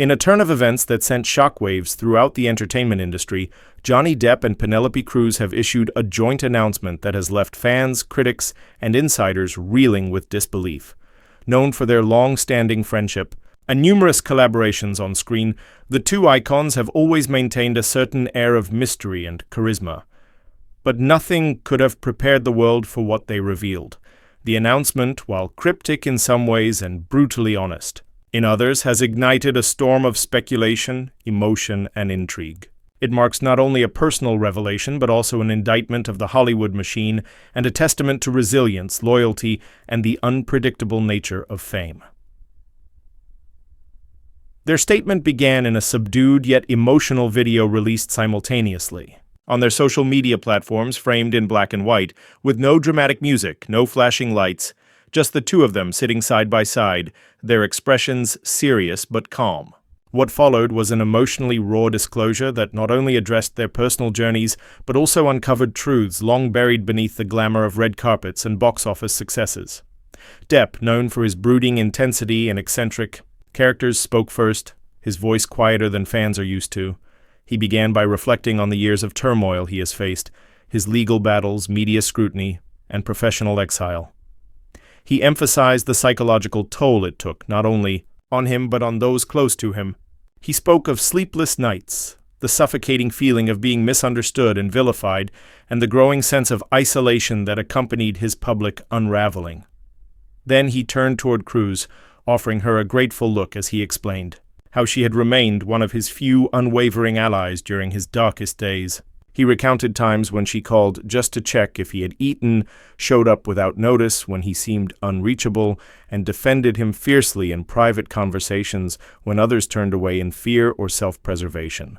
In a turn of events that sent shockwaves throughout the entertainment industry, Johnny Depp and Penélope Cruz have issued a joint announcement that has left fans, critics, and insiders reeling with disbelief. Known for their long-standing friendship and numerous collaborations on screen, the two icons have always maintained a certain air of mystery and charisma. But nothing could have prepared the world for what they revealed. The announcement, while cryptic in some ways and brutally honest, in others has ignited a storm of speculation, emotion, and intrigue. It marks not only a personal revelation but also an indictment of the Hollywood machine and a testament to resilience, loyalty, and the unpredictable nature of fame. Their statement began in a subdued yet emotional video released simultaneously on their social media platforms, framed in black and white, with no dramatic music, no flashing lights, just the two of them sitting side by side, their expressions serious but calm. What followed was an emotionally raw disclosure that not only addressed their personal journeys, but also uncovered truths long buried beneath the glamour of red carpets and box office successes. Depp, known for his brooding intensity and eccentric characters, spoke first, his voice quieter than fans are used to. He began by reflecting on the years of turmoil he has faced, his legal battles, media scrutiny, and professional exile. He emphasized the psychological toll it took, not only on him but on those close to him. He spoke of sleepless nights, the suffocating feeling of being misunderstood and vilified, and the growing sense of isolation that accompanied his public unraveling. Then he turned toward Cruz, offering her a grateful look as he explained how she had remained one of his few unwavering allies during his darkest days. He recounted times when she called just to check if he had eaten, showed up without notice when he seemed unreachable, and defended him fiercely in private conversations when others turned away in fear or self-preservation.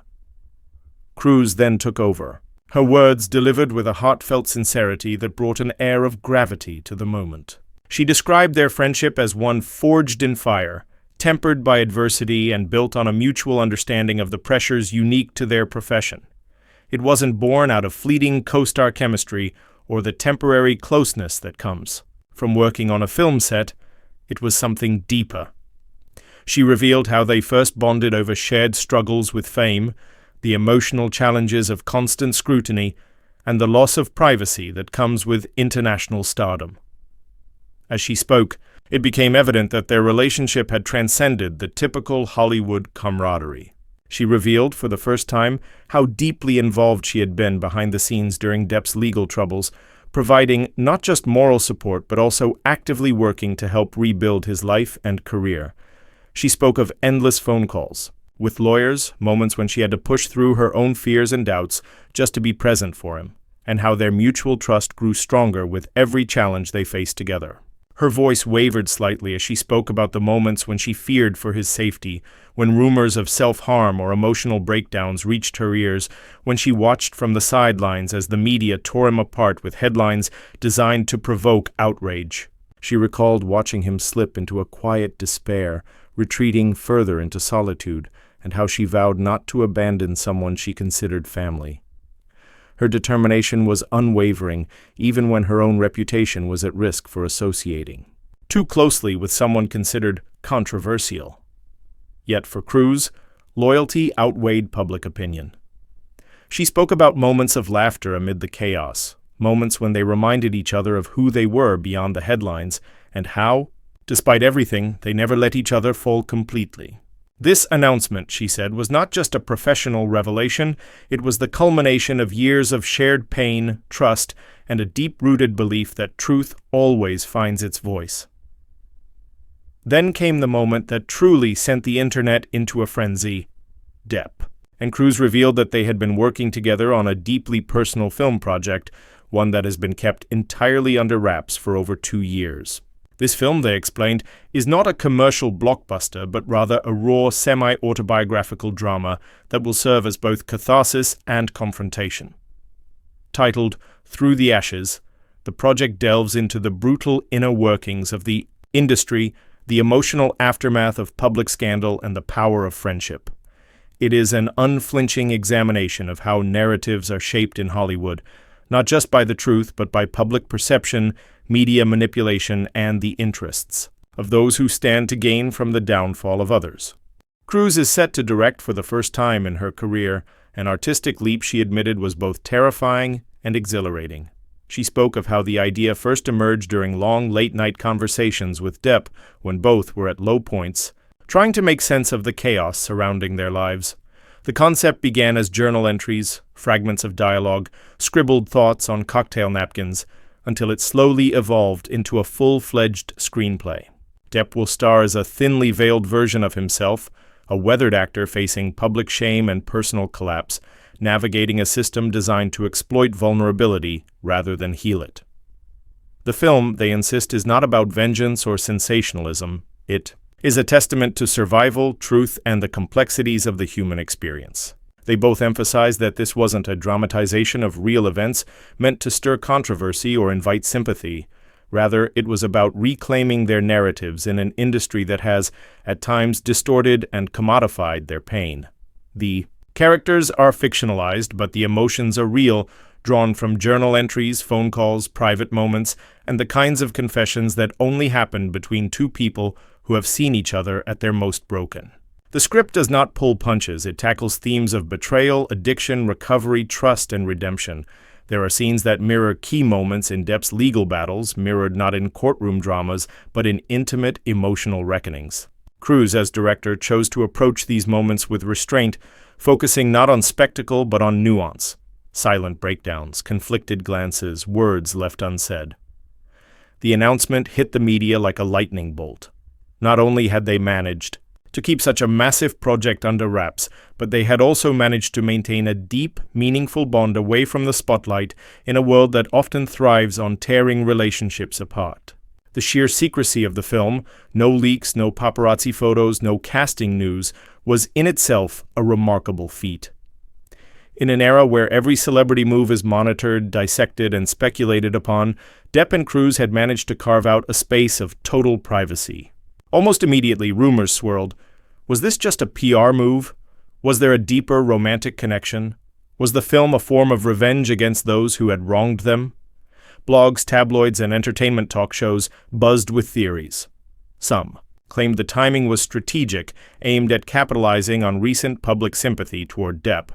Cruz then took over, her words delivered with a heartfelt sincerity that brought an air of gravity to the moment. She described their friendship as one forged in fire, tempered by adversity and built on a mutual understanding of the pressures unique to their profession. It wasn't born out of fleeting co-star chemistry or the temporary closeness that comes from working on a film set. It was something deeper. She revealed how they first bonded over shared struggles with fame, the emotional challenges of constant scrutiny, and the loss of privacy that comes with international stardom. As she spoke, it became evident that their relationship had transcended the typical Hollywood camaraderie. She revealed, for the first time, how deeply involved she had been behind the scenes during Depp's legal troubles, providing not just moral support but also actively working to help rebuild his life and career. She spoke of endless phone calls with lawyers, moments when she had to push through her own fears and doubts just to be present for him, and how their mutual trust grew stronger with every challenge they faced together. Her voice wavered slightly as she spoke about the moments when she feared for his safety, when rumors of self-harm or emotional breakdowns reached her ears, when she watched from the sidelines as the media tore him apart with headlines designed to provoke outrage. She recalled watching him slip into a quiet despair, retreating further into solitude, and how she vowed not to abandon someone she considered family. Her determination was unwavering, even when her own reputation was at risk for associating too closely with someone considered controversial. Yet for Cruz, loyalty outweighed public opinion. She spoke about moments of laughter amid the chaos, moments when they reminded each other of who they were beyond the headlines, and how, despite everything, they never let each other fall completely. This announcement, she said, was not just a professional revelation, it was the culmination of years of shared pain, trust, and a deep-rooted belief that truth always finds its voice. Then came the moment that truly sent the internet into a frenzy: Depp. And Cruz revealed that they had been working together on a deeply personal film project, one that has been kept entirely under wraps for over 2 years. This film, they explained, is not a commercial blockbuster, but rather a raw, semi-autobiographical drama that will serve as both catharsis and confrontation. Titled Through the Ashes, the project delves into the brutal inner workings of the industry, the emotional aftermath of public scandal, and the power of friendship. It is an unflinching examination of how narratives are shaped in Hollywood, not just by the truth, but by public perception, media manipulation, and the interests of those who stand to gain from the downfall of others. Cruz is set to direct for the first time in her career, an artistic leap she admitted was both terrifying and exhilarating. She spoke of how the idea first emerged during long late-night conversations with Depp when both were at low points, trying to make sense of the chaos surrounding their lives. The concept began as journal entries, fragments of dialogue, scribbled thoughts on cocktail napkins, until it slowly evolved into a full-fledged screenplay. Depp will star as a thinly veiled version of himself, a weathered actor facing public shame and personal collapse, navigating a system designed to exploit vulnerability rather than heal it. The film, they insist, is not about vengeance or sensationalism. It is a testament to survival, truth, and the complexities of the human experience. They both emphasize that this wasn't a dramatization of real events meant to stir controversy or invite sympathy. Rather, it was about reclaiming their narratives in an industry that has, at times, distorted and commodified their pain. The characters are fictionalized, but the emotions are real, drawn from journal entries, phone calls, private moments, and the kinds of confessions that only happen between two people who have seen each other at their most broken. The script does not pull punches. It tackles themes of betrayal, addiction, recovery, trust, and redemption. There are scenes that mirror key moments in Depp's legal battles, mirrored not in courtroom dramas, but in intimate, emotional reckonings. Cruz, as director, chose to approach these moments with restraint, focusing not on spectacle but on nuance. Silent breakdowns, conflicted glances, words left unsaid. The announcement hit the media like a lightning bolt. Not only had they managed to keep such a massive project under wraps, but they had also managed to maintain a deep, meaningful bond away from the spotlight in a world that often thrives on tearing relationships apart. The sheer secrecy of the film, no leaks, no paparazzi photos, no casting news, was in itself a remarkable feat. In an era where every celebrity move is monitored, dissected, and speculated upon, Depp and Cruz had managed to carve out a space of total privacy. Almost immediately, rumors swirled. Was this just a PR move? Was there a deeper romantic connection? Was the film a form of revenge against those who had wronged them? Blogs, tabloids, and entertainment talk shows buzzed with theories. Some claimed the timing was strategic, aimed at capitalizing on recent public sympathy toward Depp.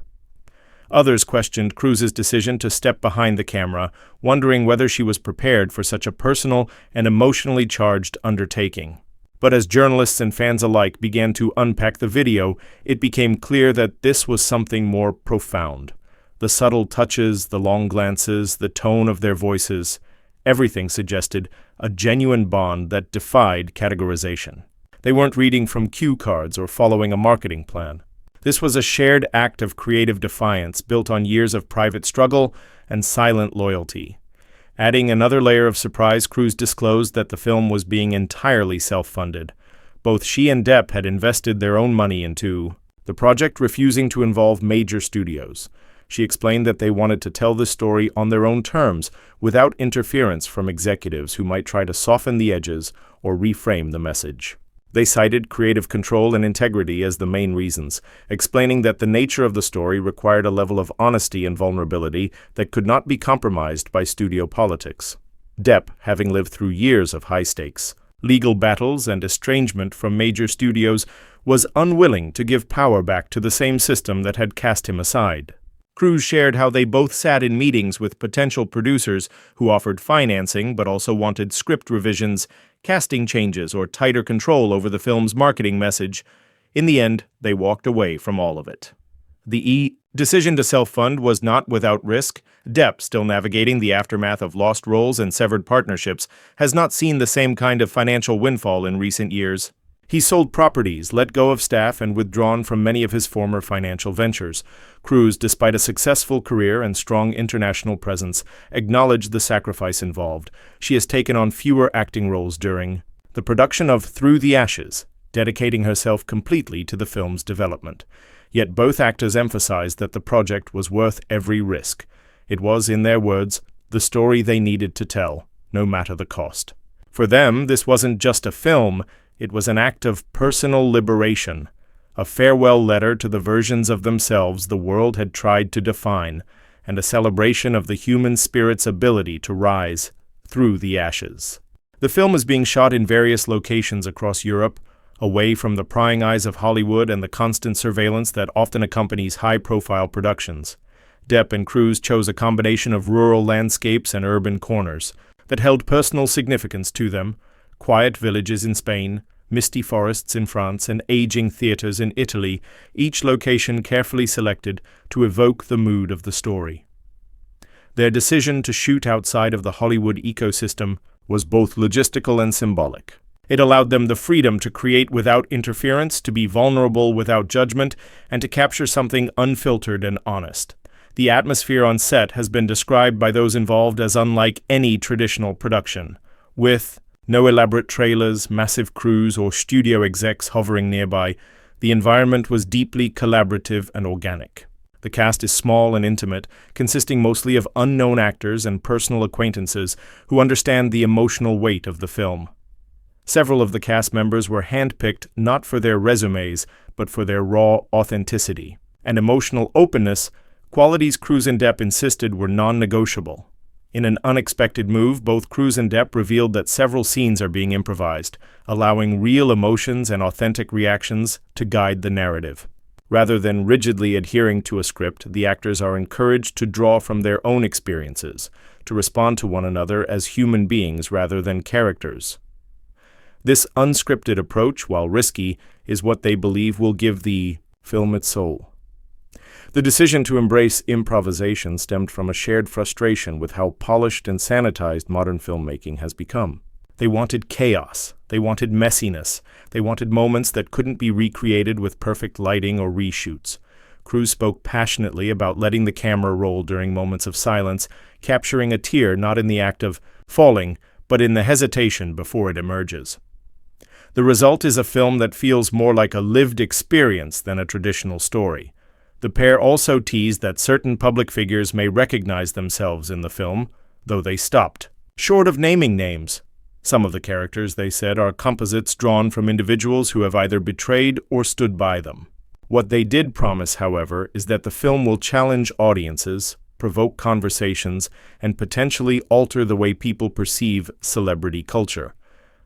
Others questioned Cruz's decision to step behind the camera, wondering whether she was prepared for such a personal and emotionally charged undertaking. But as journalists and fans alike began to unpack the video, it became clear that this was something more profound. The subtle touches, the long glances, the tone of their voices, everything suggested a genuine bond that defied categorization. They weren't reading from cue cards or following a marketing plan. This was a shared act of creative defiance built on years of private struggle and silent loyalty. Adding another layer of surprise, Cruz disclosed that the film was being entirely self-funded. Both she and Depp had invested their own money into the project, refusing to involve major studios. She explained that they wanted to tell the story on their own terms, without interference from executives who might try to soften the edges or reframe the message. They cited creative control and integrity as the main reasons, explaining that the nature of the story required a level of honesty and vulnerability that could not be compromised by studio politics. Depp, having lived through years of high-stakes legal battles and estrangement from major studios, was unwilling to give power back to the same system that had cast him aside. Cruz shared how they both sat in meetings with potential producers who offered financing but also wanted script revisions, casting changes, or tighter control over the film's marketing message. In the end, they walked away from all of it. The decision to self-fund was not without risk. Depp, still navigating the aftermath of lost roles and severed partnerships, has not seen the same kind of financial windfall in recent years. He sold properties, let go of staff, and withdrawn from many of his former financial ventures. Cruz, despite a successful career and strong international presence, acknowledged the sacrifice involved. She has taken on fewer acting roles during the production of Through the Ashes, dedicating herself completely to the film's development. Yet both actors emphasized that the project was worth every risk. It was, in their words, the story they needed to tell, no matter the cost. For them, this wasn't just a film. It was an act of personal liberation, a farewell letter to the versions of themselves the world had tried to define, and a celebration of the human spirit's ability to rise through the ashes. The film is being shot in various locations across Europe, away from the prying eyes of Hollywood and the constant surveillance that often accompanies high-profile productions. Depp and Cruz chose a combination of rural landscapes and urban corners that held personal significance to them: quiet villages in Spain, misty forests in France, and aging theaters in Italy, each location carefully selected to evoke the mood of the story. Their decision to shoot outside of the Hollywood ecosystem was both logistical and symbolic. It allowed them the freedom to create without interference, to be vulnerable without judgment, and to capture something unfiltered and honest. The atmosphere on set has been described by those involved as unlike any traditional production, with no elaborate trailers, massive crews, or studio execs hovering nearby. The environment was deeply collaborative and organic. The cast is small and intimate, consisting mostly of unknown actors and personal acquaintances who understand the emotional weight of the film. Several of the cast members were handpicked not for their resumes, but for their raw authenticity and emotional openness, qualities Cruz and Depp insisted were non-negotiable. In an unexpected move, both Cruz and Depp revealed that several scenes are being improvised, allowing real emotions and authentic reactions to guide the narrative. Rather than rigidly adhering to a script, the actors are encouraged to draw from their own experiences, to respond to one another as human beings rather than characters. This unscripted approach, while risky, is what they believe will give the film its soul. The decision to embrace improvisation stemmed from a shared frustration with how polished and sanitized modern filmmaking has become. They wanted chaos. They wanted messiness. They wanted moments that couldn't be recreated with perfect lighting or reshoots. Cruz spoke passionately about letting the camera roll during moments of silence, capturing a tear not in the act of falling, but in the hesitation before it emerges. The result is a film that feels more like a lived experience than a traditional story. The pair also teased that certain public figures may recognize themselves in the film, though they stopped short of naming names. Some of the characters, they said, are composites drawn from individuals who have either betrayed or stood by them. What they did promise, however, is that the film will challenge audiences, provoke conversations, and potentially alter the way people perceive celebrity culture.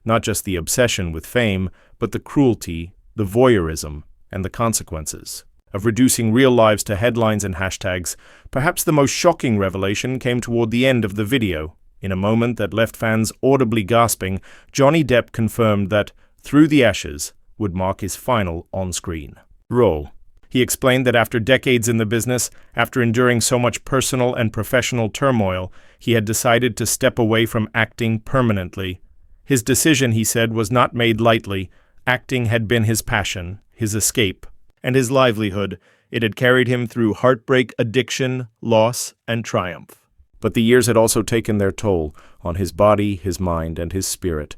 Not just the obsession with fame, but the cruelty, the voyeurism, and the consequences of reducing real lives to headlines and hashtags. Perhaps the most shocking revelation came toward the end of the video. In a moment that left fans audibly gasping, Johnny Depp confirmed that Through the Ashes would mark his final on-screen role. He explained that after decades in the business, after enduring so much personal and professional turmoil, he had decided to step away from acting permanently. His decision, he said, was not made lightly. Acting had been his passion, his escape, and his livelihood. It had carried him through heartbreak, addiction, loss, and triumph. But the years had also taken their toll on his body, his mind, and his spirit.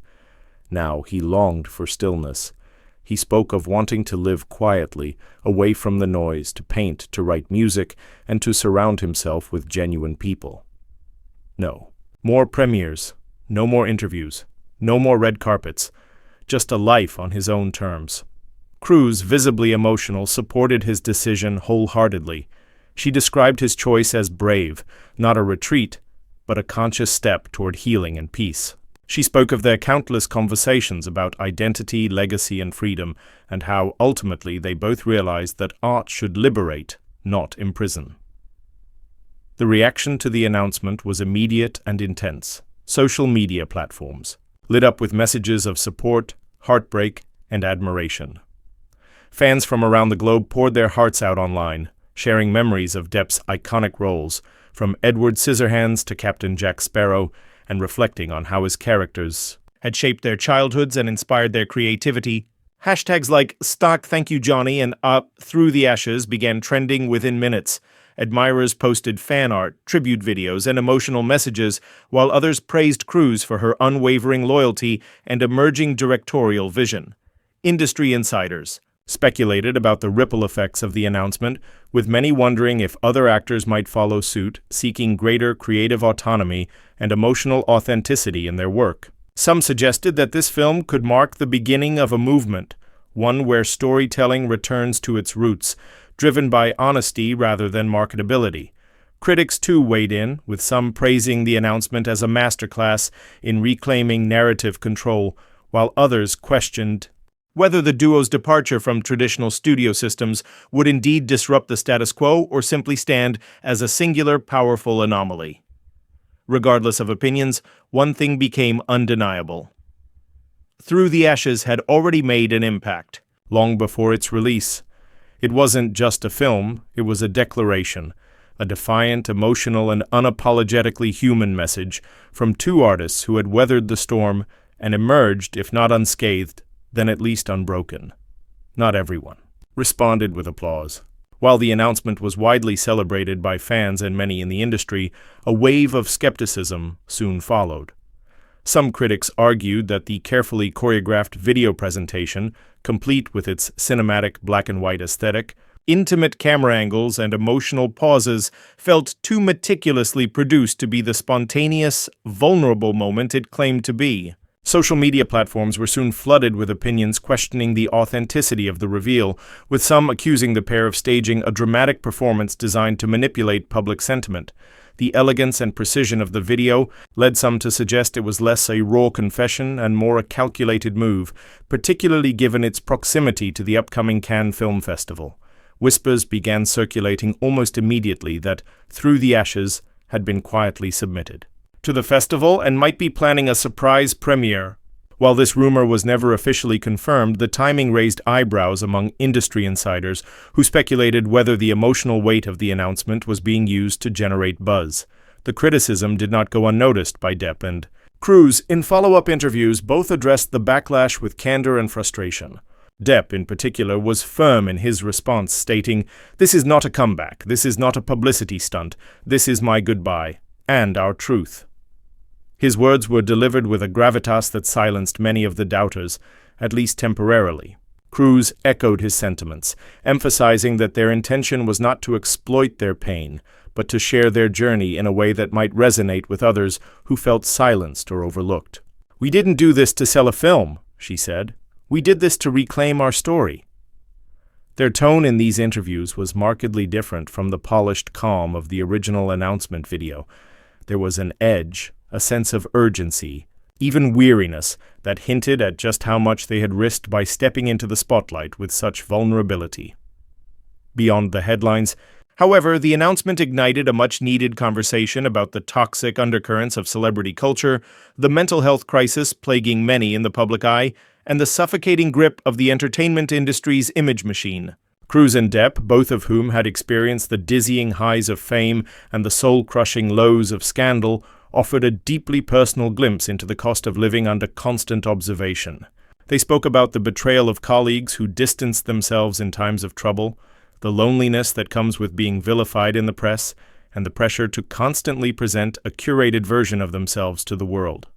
Now he longed for stillness. He spoke of wanting to live quietly, away from the noise, to paint, to write music, and to surround himself with genuine people. No more premieres, no more interviews, no more red carpets, just a life on his own terms. Cruz, visibly emotional, supported his decision wholeheartedly. She described his choice as brave, not a retreat, but a conscious step toward healing and peace. She spoke of their countless conversations about identity, legacy, and freedom, and how, ultimately, they both realized that art should liberate, not imprison. The reaction to the announcement was immediate and intense. Social media platforms lit up with messages of support, heartbreak, and admiration. Fans from around the globe poured their hearts out online, sharing memories of Depp's iconic roles, from Edward Scissorhands to Captain Jack Sparrow, and reflecting on how his characters had shaped their childhoods and inspired their creativity. Hashtags like #ThankYouJohnny and Through the Ashes began trending within minutes. Admirers posted fan art, tribute videos, and emotional messages, while others praised Cruz for her unwavering loyalty and emerging directorial vision. Industry insiders speculated about the ripple effects of the announcement, with many wondering if other actors might follow suit, seeking greater creative autonomy and emotional authenticity in their work. Some suggested that this film could mark the beginning of a movement, one where storytelling returns to its roots, driven by honesty rather than marketability. Critics too weighed in, with some praising the announcement as a masterclass in reclaiming narrative control, while others questioned whether the duo's departure from traditional studio systems would indeed disrupt the status quo or simply stand as a singular, powerful anomaly. Regardless of opinions, one thing became undeniable. Through the Ashes had already made an impact, long before its release. It wasn't just a film, it was a declaration, a defiant, emotional, and unapologetically human message from two artists who had weathered the storm and emerged, if not unscathed, then at least unbroken. Not everyone responded with applause. While the announcement was widely celebrated by fans and many in the industry, a wave of skepticism soon followed. Some critics argued that the carefully choreographed video presentation, complete with its cinematic black-and-white aesthetic, intimate camera angles, and emotional pauses, felt too meticulously produced to be the spontaneous, vulnerable moment it claimed to be. Social media platforms were soon flooded with opinions questioning the authenticity of the reveal, with some accusing the pair of staging a dramatic performance designed to manipulate public sentiment. The elegance and precision of the video led some to suggest it was less a raw confession and more a calculated move, particularly given its proximity to the upcoming Cannes Film Festival. Whispers began circulating almost immediately that Through the Ashes had been quietly submitted to the festival and might be planning a surprise premiere. While this rumor was never officially confirmed, the timing raised eyebrows among industry insiders who speculated whether the emotional weight of the announcement was being used to generate buzz. The criticism did not go unnoticed by Depp and Cruz. In follow-up interviews, both addressed the backlash with candor and frustration. Depp, in particular, was firm in his response, stating, "This is not a comeback, this is not a publicity stunt, this is my goodbye, and our truth." His words were delivered with a gravitas that silenced many of the doubters, at least temporarily. Cruz echoed his sentiments, emphasizing that their intention was not to exploit their pain, but to share their journey in a way that might resonate with others who felt silenced or overlooked. "We didn't do this to sell a film," she said. "We did this to reclaim our story." Their tone in these interviews was markedly different from the polished calm of the original announcement video. There was an edge, a sense of urgency, even weariness, that hinted at just how much they had risked by stepping into the spotlight with such vulnerability. Beyond the headlines, however, the announcement ignited a much-needed conversation about the toxic undercurrents of celebrity culture, the mental health crisis plaguing many in the public eye, and the suffocating grip of the entertainment industry's image machine. Cruz and Depp, both of whom had experienced the dizzying highs of fame and the soul-crushing lows of scandal, offered a deeply personal glimpse into the cost of living under constant observation. They spoke about the betrayal of colleagues who distanced themselves in times of trouble, the loneliness that comes with being vilified in the press, and the pressure to constantly present a curated version of themselves to the world.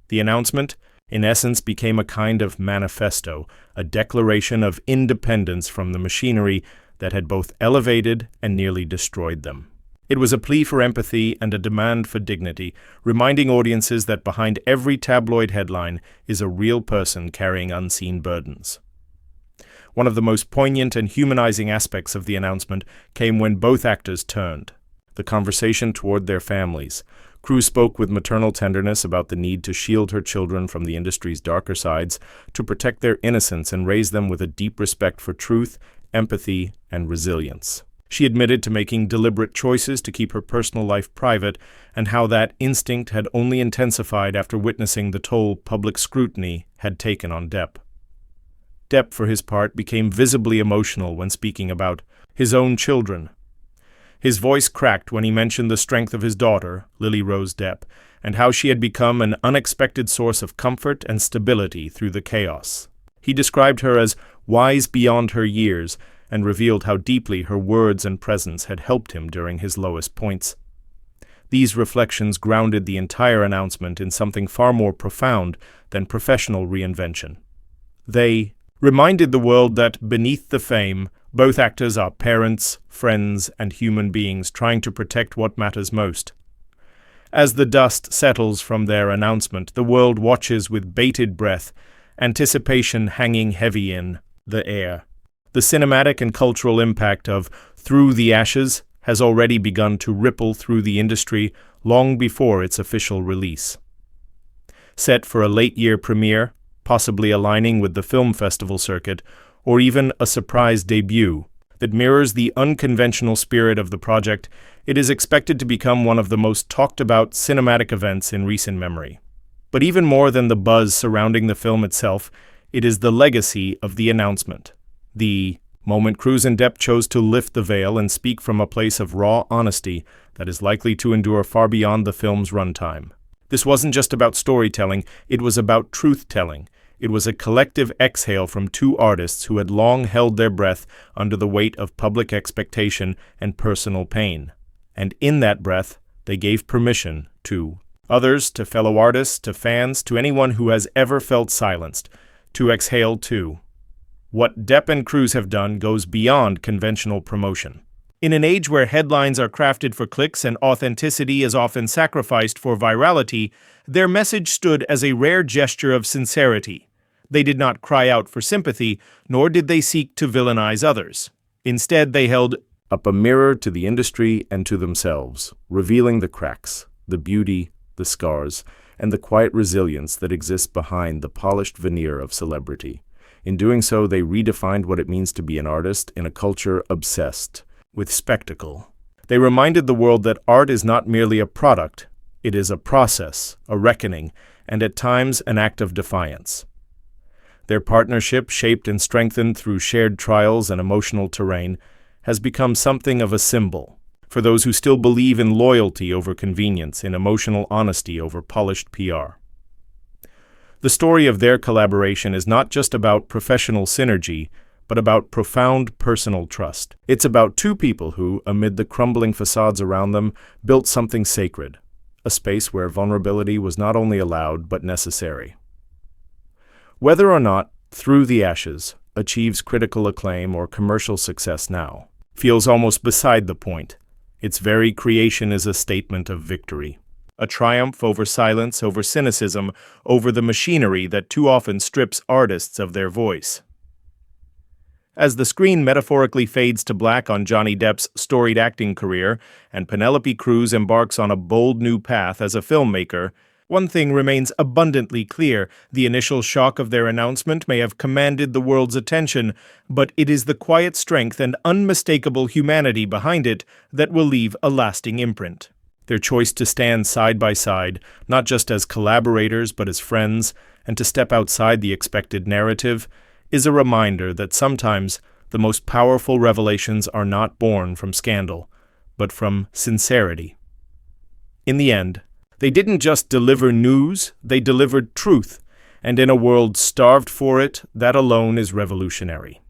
The announcement, in essence, became a kind of manifesto, a declaration of independence from the machinery that had both elevated and nearly destroyed them. It was a plea for empathy and a demand for dignity, reminding audiences that behind every tabloid headline is a real person carrying unseen burdens. One of the most poignant and humanizing aspects of the announcement came when both actors turned. The conversation toward their families. Cruz spoke with maternal tenderness about the need to shield her children from the industry's darker sides, to protect their innocence and raise them with a deep respect for truth, empathy, and resilience. She admitted to making deliberate choices to keep her personal life private, and how that instinct had only intensified after witnessing the toll public scrutiny had taken on Depp. Depp, for his part, became visibly emotional when speaking about his own children. His voice cracked when he mentioned the strength of his daughter, Lily Rose Depp, and how she had become an unexpected source of comfort and stability through the chaos. He described her as wise beyond her years, and revealed how deeply her words and presence had helped him during his lowest points. These reflections grounded the entire announcement in something far more profound than professional reinvention. They reminded the world that, beneath the fame, both actors are parents, friends, and human beings trying to protect what matters most. As the dust settles from their announcement, the world watches with bated breath, anticipation hanging heavy in the air. The cinematic and cultural impact of Through the Ashes has already begun to ripple through the industry long before its official release. Set for a late-year premiere, possibly aligning with the film festival circuit, or even a surprise debut that mirrors the unconventional spirit of the project. It is expected to become one of the most talked-about cinematic events in recent memory. But even more than the buzz surrounding the film itself, it is the legacy of the announcement. The moment Cruz and Depp chose to lift the veil and speak from a place of raw honesty that is likely to endure far beyond the film's runtime. This wasn't just about storytelling, it was about truth-telling. It was a collective exhale from two artists who had long held their breath under the weight of public expectation and personal pain. And in that breath, they gave permission to others, to fellow artists, to fans, to anyone who has ever felt silenced, to exhale too. What Depp and Cruz have done goes beyond conventional promotion. In an age where headlines are crafted for clicks and authenticity is often sacrificed for virality, their message stood as a rare gesture of sincerity. They did not cry out for sympathy, nor did they seek to villainize others. Instead, they held up a mirror to the industry and to themselves, revealing the cracks, the beauty, the scars, and the quiet resilience that exists behind the polished veneer of celebrity. In doing so, they redefined what it means to be an artist in a culture obsessed with spectacle. They reminded the world that art is not merely a product, it is a process, a reckoning, and at times an act of defiance. Their partnership, shaped and strengthened through shared trials and emotional terrain, has become something of a symbol for those who still believe in loyalty over convenience, in emotional honesty over polished PR. The story of their collaboration is not just about professional synergy, but about profound personal trust. It's about two people who, amid the crumbling facades around them, built something sacred, a space where vulnerability was not only allowed but necessary. Whether or not Through the Ashes achieves critical acclaim or commercial success now feels almost beside the point. Its very creation is a statement of victory, a triumph over silence, over cynicism, over the machinery that too often strips artists of their voice. As the screen metaphorically fades to black on Johnny Depp's storied acting career and Penélope Cruz embarks on a bold new path as a filmmaker, one thing remains abundantly clear. The initial shock of their announcement may have commanded the world's attention, but it is the quiet strength and unmistakable humanity behind it that will leave a lasting imprint. Their choice to stand side by side, not just as collaborators but as friends, and to step outside the expected narrative, is a reminder that sometimes the most powerful revelations are not born from scandal, but from sincerity. In the end, they didn't just deliver news, they delivered truth, and in a world starved for it, that alone is revolutionary.